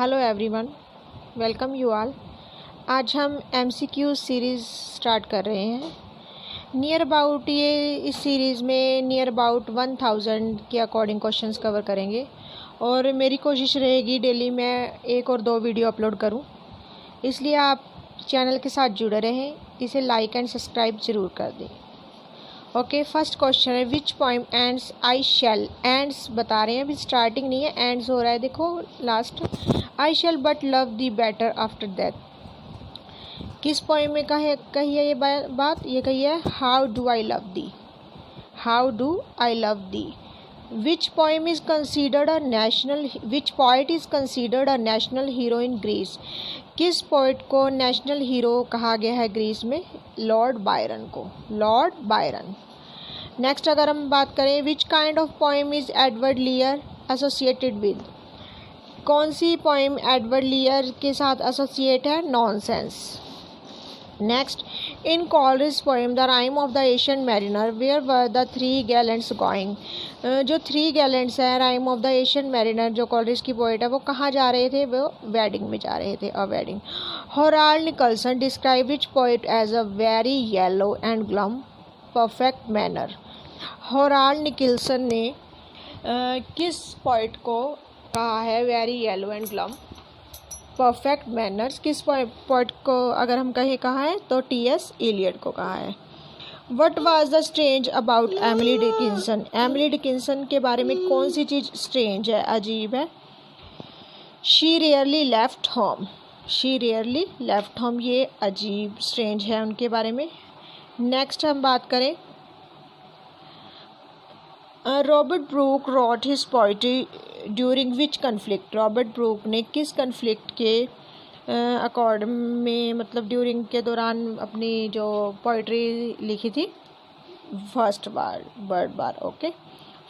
Hello everyone, welcome you all. आज हम MCQ series start कर रहे हैं। नियर अबाउट ये इस सीरीज़ में नियर अबाउट 1000 के अकॉर्डिंग क्वेश्चंस कवर करेंगे और मेरी कोशिश रहेगी डेली मैं 1 और 2 वीडियो अपलोड करूं, इसलिए आप चैनल के साथ जुड़े रहें। इसे लाइक एंड सब्सक्राइब ज़रूर कर दें। ओके, फर्स्ट क्वेश्चन है विच पोइम एंड्स आई शैल। एंड्स बता रहे हैं, अभी स्टार्टिंग नहीं है, एंड्स हो रहा है, देखो last. I shall but love thee better after that. किस पोइम में कही है ये बात? ये कही है how do I love thee, how do I love thee. Which poem is considered a national, which poet is considered a national hero in Greece. किस पोइट को नेशनल हीरो कहा गया है ग्रीस में? लॉर्ड बायरन को, Lord Byron. Next अगर हम बात करें which kind of poem is Edward Lear associated with. कौन सी पोइम एडवर्ड लियर के साथ एसोसिएट है? Nonsense. Next, in Coleridge poem the rime of the ancient mariner where were the 3 gallants going. जो 3 गैलेंट्स हैं rime of the ancient mariner, जो Coleridge की poet है, वो कहाँ जा रहे थे? वो वेडिंग में जा रहे थे, a wedding. Harold Nicolson describe which poet as a very yellow and glum perfect manner. Harold Nicolson ने किस पोइट को कहा है very yellow and glum perfect manners? किस पोइट को अगर हम कहा है तो टी.एस. इलियट को कहा है। What was the strange about Emily Dickinson. Emily Dickinson के बारे में कौन सी चीज़ स्ट्रेंज है, अजीब है? She rarely left home, she rarely left home, ये अजीब स्ट्रेंज है उनके बारे में। नेक्स्ट हम बात करें Robert Brooke wrote his poetry during which conflict. Robert Brooke ने किस कन्फ्लिक्ट के अकॉर्ड में, मतलब ड्यूरिंग के दौरान अपनी जो पोइट्री लिखी थी? First world war. Okay,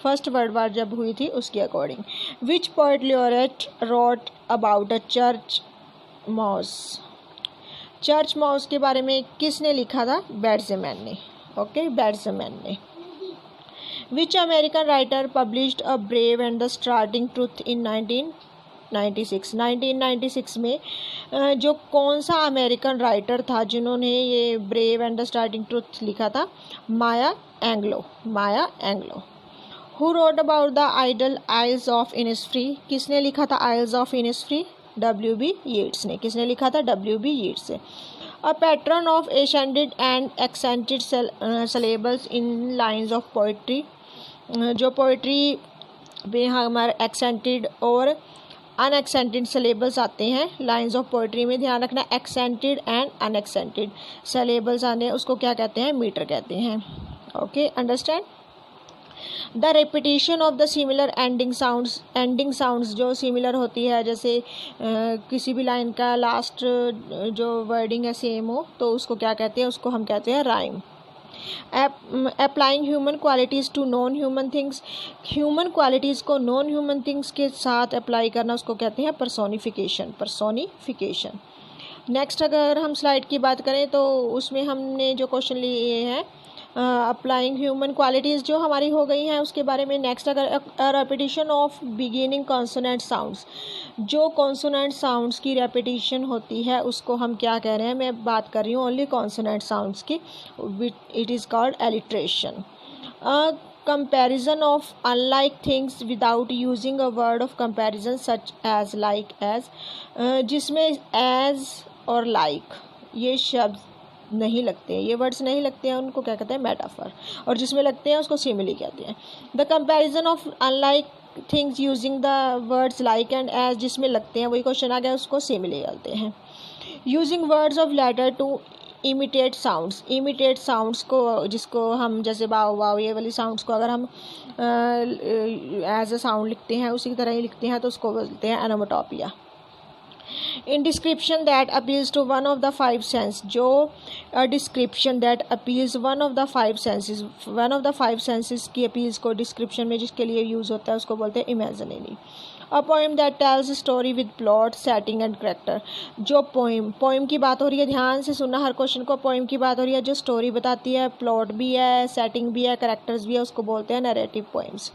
first world war जब हुई थी उसके according. Which poet laureate wrote about a church mouse. Church mouse के बारे में किसने लिखा था? बैट्समैन ने। ओके, बैट्समैन ने। Which American writer published A Brave and the Startling Truth in 1996? 1996 में जो कौन सा अमेरिकन राइटर था जिन्होंने ये brave and the starting truth लिखा था? Maya Angelou, Maya Angelou. Who wrote about the idol Isles of Innisfree? किसने लिखा था Isles of Innisfree? W.B. Yeats ने। किसने लिखा था? W.B. Yeats से। A pattern of accented and accented syllables in lines of poetry। जो पोइट्री में हमारे एक्सेंटेड और अनएक्सेंटेड सिलेबल्स आते हैं लाइंस ऑफ पोइट्री में, ध्यान रखना एक्सेंटेड एंड अनएक्सेंटेड सिलेबल्स आने हैं, उसको क्या कहते हैं? मीटर कहते हैं। Okay, understand. The repetition of the similar ending sounds जो सिमिलर होती है, जैसे किसी भी लाइन का लास्ट जो वर्डिंग है सेम हो तो उसको क्या कहते हैं? उसको हम कहते हैं rhyme. Applying human qualities to non human things. Human qualities को नॉन ह्यूमन थिंग्स के साथ अप्लाई करना, उसको कहते हैं पर्सोनिफिकेशन, पर्सोनिफिकेशन। नेक्स्ट अगर हम स्लाइड की बात करें तो उसमें हमने जो क्वेश्चन लिए हैं अप्लाइंग ह्यूमन क्वालिटीज़ जो हमारी हो गई हैं उसके बारे में। नेक्स्ट अगर repetition of beginning consonant sounds, जो कॉन्सोनेंट साउंड्स की रेपिटेशन होती है उसको हम क्या कह रहे हैं? मैं बात कर रही हूँ ओनली कॉन्सोनेंट साउंड्स की। It is called alliteration. Comparison of unlike things without using a word of comparison such as, like as, जिसमें एज और लाइक ये शब्द नहीं लगते हैं, ये वर्ड्स नहीं लगते हैं, उनको क्या कहते हैं? मेटाफर। और जिसमें लगते हैं उसको सिमिली कहते हैं। The comparison of unlike things using the words like and as, जिसमें लगते हैं, वही क्वेश्चन आ गया, उसको सिमिली कहते हैं। Using words of letter to imitate sounds. Imitate sounds को, जिसको हम जैसे वाव वाव ये वाली साउंड्स को अगर हम एज अ साउंड लिखते हैं उसी तरह ही लिखते हैं तो उसको बोलते हैं onomatopoeia. In description that appeals to one of the 5 sense, जो description that appeals one of the 5 senses, one of the 5 senses की अपील्स को डिस्क्रिप्शन में जिसके लिए यूज़ होता है उसको बोलते हैं imaginary. A poem that tells story with plot setting and character. जो पोएम की बात हो रही है, ध्यान से सुनना हर क्वेश्चन को। पोएम की बात हो रही है जो स्टोरी बताती है, प्लॉट भी है, सेटिंग भी है, करेक्टर्स भी है, उसको बोलते हैं narrative poems.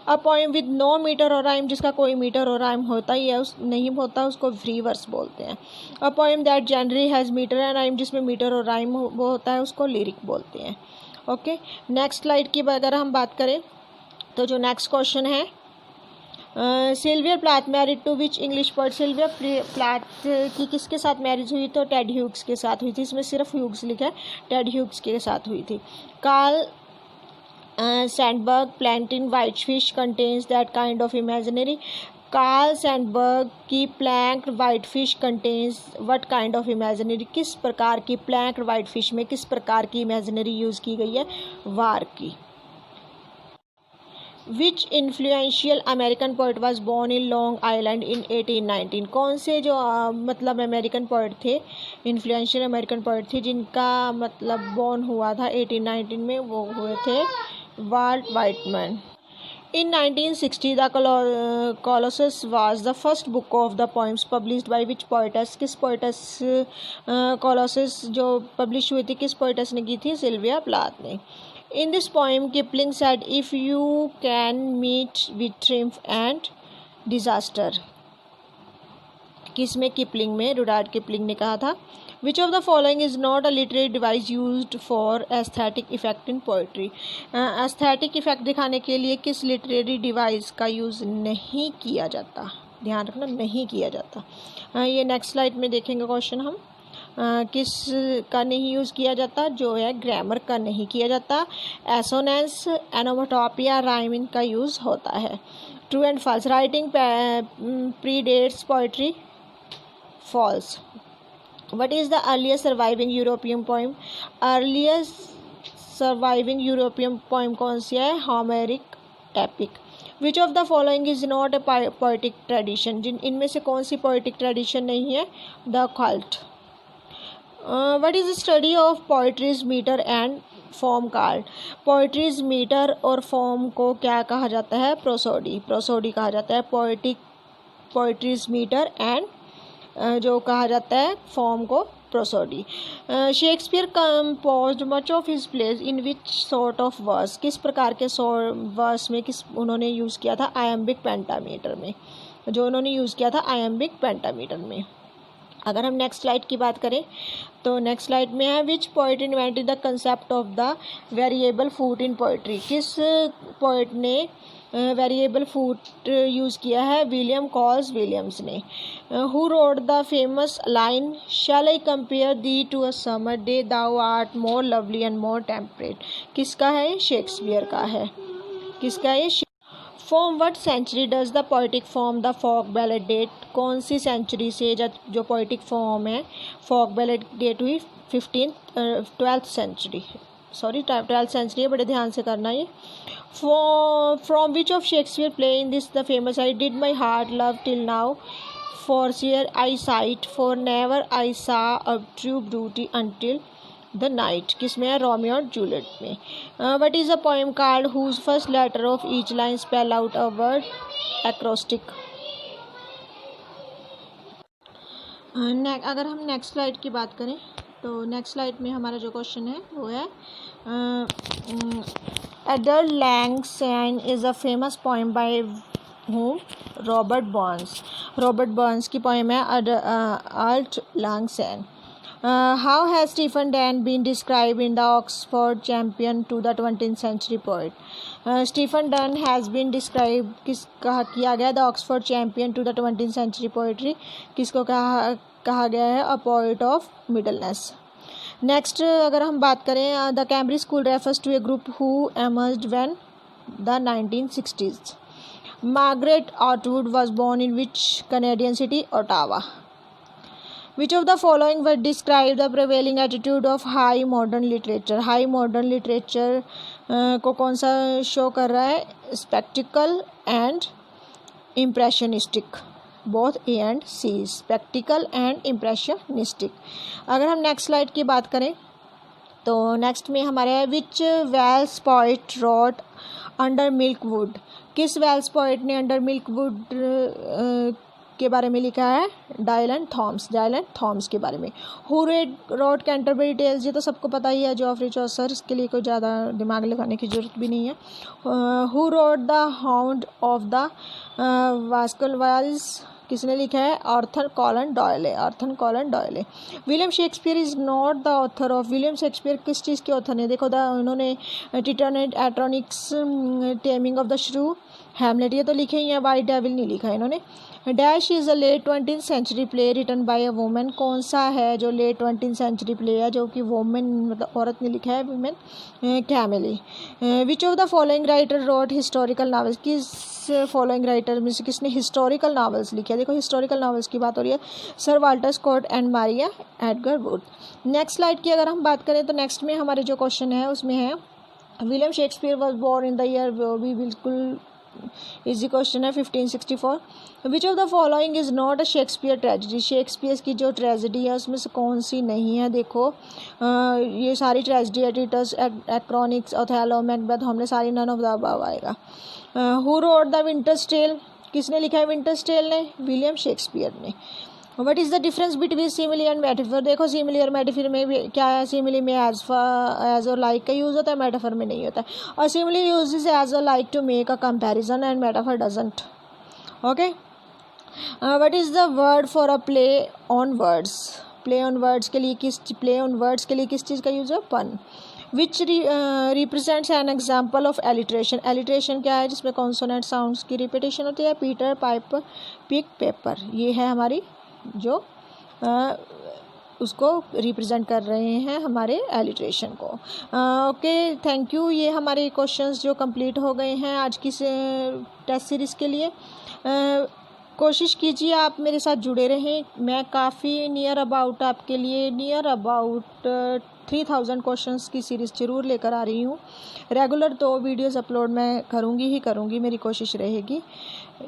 A poem with no meter और राइम, जिसका कोई मीटर और राइम होता ही है, उस नहीं होता, उसको फ्री वर्स बोलते हैं। A poem that generally has meter and rhyme, जिसमें मीटर और राइम वो होता है, उसको लिरिक बोलते हैं। ओके, नेक्स्ट स्लाइड की अगर हम बात करें तो जो नेक्स्ट क्वेश्चन है, Sylvia Plath married to which English poet. Sylvia Plath की किसके साथ मैरिज हुई? तो टेड ह्यूग्स के साथ हुई थी। इसमें सिर्फ ह्यूग्स लिखा है, टेड ह्यूग्स के साथ हुई थी। Carl Sandburg planting white fish contains that kind of imaginary. Carl Sandburg की planked white fish contains what kind of imaginary. किस प्रकार की प्लैंक्ड वाइट फिश में किस प्रकार की इमेजिनरी यूज़ की गई है? वार की। Which influential American poet was born in Long Island in 1819। कौन से जो मतलब अमेरिकन पोइट थे, इन्फ्लुएंशियल अमेरिकन पोइट थे, जिनका मतलब बोर्न हुआ था 1819 में, वो हुए थे volt Whiteman. In 1960, The Colossus was the first book of the poems published by which poetess? किस poetess Colossus जो publish हुई थी, किस poetess ने की थी? सिल्विया प्लाथ ने। In this poem, Kipling said, "If you can meet with triumph and disaster." किस में? किपलिंग में, रुडार्ड किपलिंग ने कहा था। Which of the following is not a literary device used for aesthetic effect in poetry? Aesthetic effect दिखाने के लिए किस लिटरेरी डिवाइस का यूज़ नहीं किया जाता? ध्यान रखना, नहीं किया जाता। ये नेक्स्ट स्लाइड में देखेंगे क्वेश्चन हम। किस का नहीं यूज़ किया जाता? जो है ग्रामर का नहीं किया जाता। एसोनेंस, एनोमोटोपिया, राइमिंग का यूज़ होता है। True and false. Writing predates poetry. False. What is the earliest surviving European poem? Earliest surviving European poem कौन सी है? Homeric epic. Which of the following is not a poetic tradition? इनमें से कौन सी poetic tradition नहीं है? The cult. What is the study of poetry's meter and form called? Poetry's meter और form को क्या कहा जाता है? Prosody. Prosody कहा जाता है। Poetry's meter and जो कहा जाता है फॉर्म को prosody. Shakespeare composed much of his plays in which sort of verse. किस प्रकार के वर्स में किस उन्होंने यूज़ किया था? आयम्बिक पेंटामीटर में। जो उन्होंने यूज़ किया था आयम्बिक पेंटामीटर में। अगर हम नेक्स्ट स्लाइड की बात करें तो नेक्स्ट स्लाइड में है which poet invented the concept of the variable foot in poetry. किस पोइट ने वेरिएबल फूट यूज़ किया है? विलियम कॉल्स विलियम्स ने। Who wrote the famous line shall I compare thee to a summer day thou art more lovely and more temperate. किसका है? Shakespeare का है। किसका है? From what century does the poetic form the folk ballad date. कौन सी century से जो पोइटिक फॉर्म है फोक बैलेड डेट हुई? 12th century. Sorry 12th century है, बड़े ध्यान से करना ये। From which of Shakespeare play in this the famous I did my heart love till now forswear I sight for never I saw a true beauty until the night. किसमें है? Romeo और Juliet में। What is a poem called whose first letter of each line spell out a word acrostic. अगर हम next slide की बात करें तो नेक्स्ट स्लाइड में हमारा जो क्वेश्चन है वो है Auld Lang Syne is a famous poem by whom? Robert Burns. Robert Burns की पोएम है Auld Lang Syne. How has Stephen Dann been described in the Oxford Champion to the 20th Century Poet? Stephen Dann has been described किया गया the Oxford Champion to the 20th Century Poetry। किसको कहा गया है? A poet of middleness। Next अगर हम बात करें the Cambridge school refers to a group who emerged when the 1960s। Margaret Atwood was born in which Canadian city? Ottawa। Which of the following would describe the prevailing attitude of high modern literature? High modern literature को कौन सा show कर रहा है? Spectacle and impressionistic। both A and C, spectacle and impressionistic। अगर हम next slide की बात करें तो नेक्स्ट में हमारे which Welsh poet wrote Under Milk Wood, किस वेल्स पोइट ने अंडर मिल्क वुड के बारे में लिखा है? डायलन थॉम्स के बारे में। हु रोट कैंटरबरी टेल्स, ये तो सबको पता ही है, जॉफरी चौसर, इसके लिए कोई ज़्यादा दिमाग लगाने की जरूरत भी नहीं है। Who wrote the hound of the Baskervilles, किसने लिखा है? आर्थर कॉलन डॉयल है। William Shakespeare is not the author of, William Shakespeare किस चीज़ के ऑथर ने? देखो उन्होंने टिटनेट Andronicus, taming of the shrew, Hamlet, ये तो लिखे ही हैं, वाइट डेविल नहीं लिखा है इन्होंने। Dash is a late 20th century play written by a women, कौन सा है जो लेट 20th सेंचुरी प्ले है जो कि वुमेन मतलब औरत ने लिखा है? Women Camille. Which of the following writer wrote historical novels, किस फॉलोइंग राइटर में से किसने हिस्टोरिकल नावल्स लिखे हैं? देखो हिस्टोरिकल नावल्स की बात हो रही है, sir Walter Scott and Maria Edgeworth. Next slide की अगर हम बात करें तो नेक्स्ट में हमारे जो क्वेश्चन है उसमें है William Shakespeare was born in the year, भी बिल्कुल इजी क्वेश्चन है 1564। Which of the following is not a Shakespeare tragedy, Shakespeare की जो ट्रेजिडी है उसमें से कौन सी नहीं है? देखो ये सारी ट्रेजिडी है, टिटस, एक्रोनिक्स, ओथेलो, मैकबेथ, हमने सारी नन ऑफ द अबव आएगा। Who wrote the Winter's tale, किसने लिखा है विंटर्स टेल ने? विलियम शेक्सपियर ने। What is the difference between simile and metaphor, देखो सिमिली और मेटाफर में भी क्या है? सिमिली में एज और लाइक का यूज़ होता है, मेटाफर में नहीं होता है, और सिमिली यूजेस एज और like to make a comparison and metaphor doesn't. Okay, what is the word for a play on words, play on words के लिए किस चीज़ का यूज़ है? Pun. Which represents an example of alliteration, alliteration क्या है? जिसमें कॉन्सोनेंट साउंड्स की रिपीटेशन होती है। पीटर, पाइप, पिक, पेपर, ये है हमारी जो उसको रिप्रेजेंट कर रहे हैं हमारे एलिट्रेशन को। Okay, thank you. ये हमारे क्वेश्चंस जो कंप्लीट हो गए हैं आज की टेस्ट सीरीज़ के लिए। कोशिश कीजिए आप मेरे साथ जुड़े रहें, मैं काफ़ी नियर अबाउट आपके लिए 3000 क्वेश्चंस की सीरीज़ ज़रूर लेकर आ रही हूँ। रेगुलर तो वीडियोस अपलोड मैं करूँगी, मेरी कोशिश रहेगी।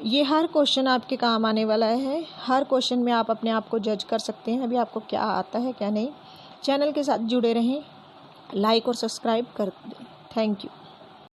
ये हर क्वेश्चन आपके काम आने वाला है, हर क्वेश्चन में आप अपने आप को जज कर सकते हैं अभी आपको क्या आता है क्या नहीं। चैनल के साथ जुड़े रहें, लाइक और सब्सक्राइब कर दें। Thank you.